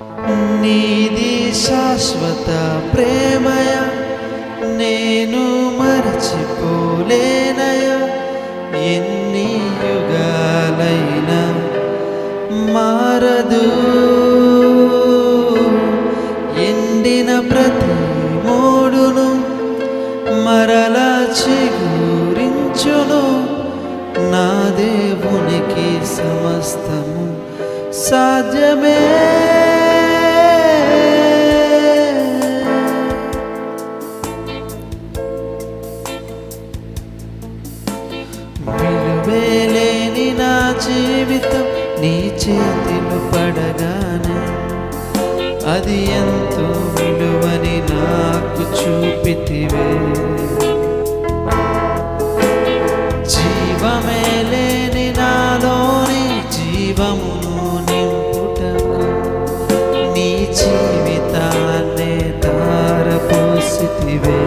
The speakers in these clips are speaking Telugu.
నీది శాశ్వత ప్రేమయ, నేను మరచిపోలేనయా. ఎన్ని యుగాలైనా మారదు. ఎండిన ప్రతి మోడును మరలా చిగురించును. నా దేవునికి సమస్తము సాధ్యమే. విలువేలేని నా జీవితం నీ చేతిలో పడగానే అది ఎంతో విలువని నాకు చూపితివే. జీవమే లేని నాలోని జీవమును నింపుటకు నీ జీవితాన్నే ధారపోసితివే.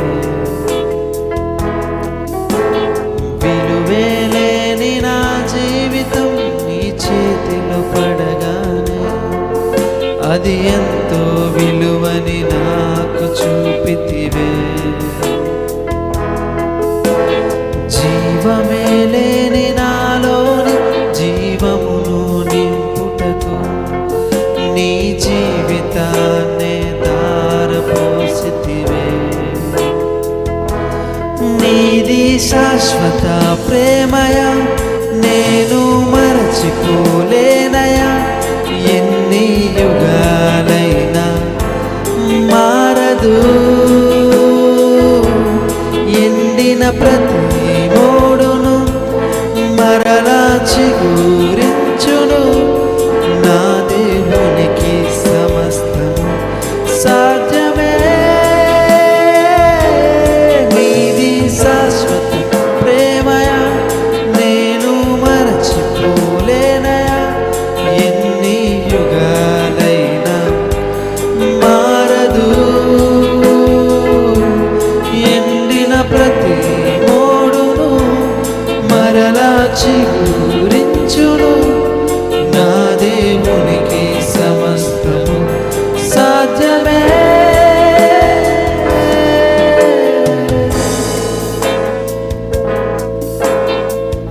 విలువేలేని నా జీవితం నీ చేతిలో పడగానే అది ఎంతో విలువని నాకు చూపితివే. జీవమే లేని నాలోని జీవమును నింపుటకు నీ జీవితాన్నే ధారపోసితివే. నీది శాశ్వత ప్రేమయ, నేను మరచిపోలేనయా. ఎన్ని యుగాలైనా మారదు. ఎండిన ప్రతి మోడును మరలా చిగురించును. నా దేవునికి సమస్తము సాధ్యమే. నీది శాశ్వత ప్రేమయ, నేను మరచిపోలేనయా. ఎన్ని యుగాలైనా మారదు. ఎండిన ప్రతి మోడును మరలా చిగురించును. నా దేవునికి సమస్తము సాధ్యమే.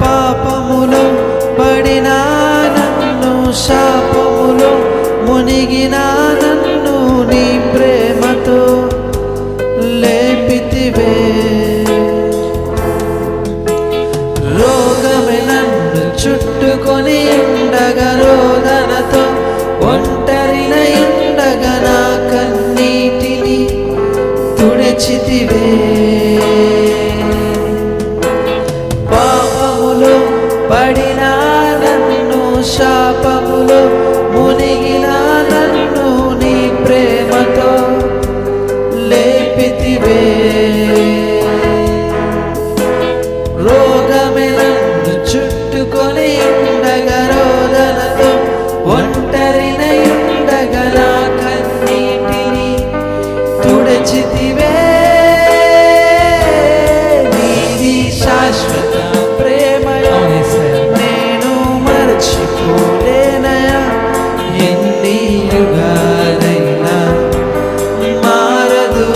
పాపములో పడిన నన్ను, శాపములో మునిగిన నన్ను నీ ప్రేమతో లేపితివే. రోగమే నన్ను చుట్టుకొని ఉండగా, రోదనతో ఒంటరిన ఉండగా నా కన్నీటిని తుడిచితివే. పాపములో పడిన నన్ను, శాపములో మునిగిన నన్ను నీ ప్రేమతో లేపితివే. రోగమే నన్ను చుట్టుకొని ఉండగా, రోదనతో ఒంటరిన ఉండగా నా కన్నీటిని తుడిచితివే. నీది శాశ్వత ప్రేమయ, నేను మరచిపోలేనయా. ఎన్ని యుగాలైనా మారదు.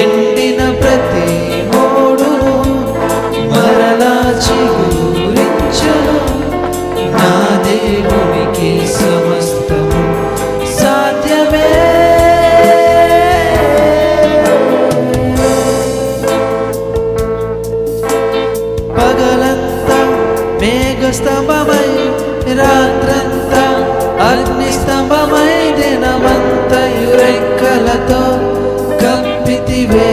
ఎండిన ప్రతి మోడును మరలా చిగురించును. నా దేవునికి సమస్తము సాధ్యమే. పగలంతా మేఘస్తంభమై, రాత్రంతా అగ్నిస్తంభమై, దినమంతయు రెక్కలతో కప్పితివే.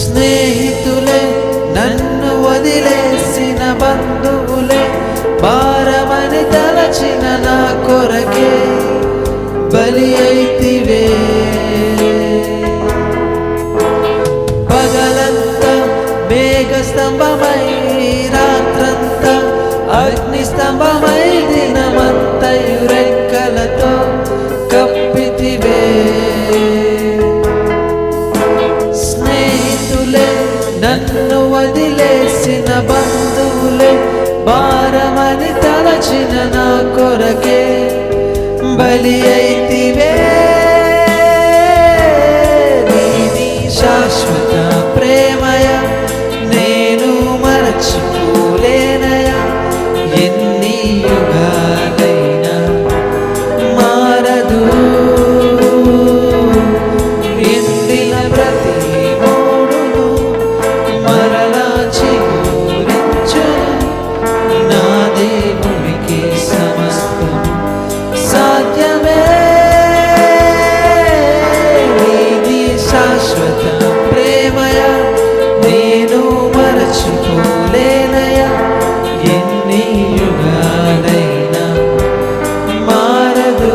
స్నేహితులే నన్ను వదిలేసిన బంధువులే భారమని తలచిన నా కొరకే బలి అయితివే. పగలంతా మేఘస్తంభమై, రాత్రంతా అగ్నిస్తంభమై, దినమంతయు రెక్కలతో కప్పితివే. స్నేహితులే నన్ను వదిలేసిన బంధువులే భారమని మరచిన నా కొరకే బలి అయితివే. నీది శాశ్వత ప్రేమయ నేను మరచిపోలేనయా. ఎన్ని యుగాలైనా మారదు. ఎండిన ప్రతి మూడును మరలా చిగురించును. నా దేవునికి సమస్తం సాధ్యమే. నీది శాశ్వత ప్రేమయ నేను మరచిపోలేనయా. ఎన్ని యుగాలైనా మారదు.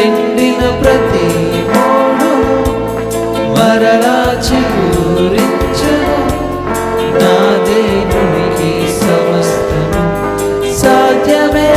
ఎండిన ప్రతి మూడు మరలా చిగురించును. నా దేవునికి సమస్తము సాధ్యమే.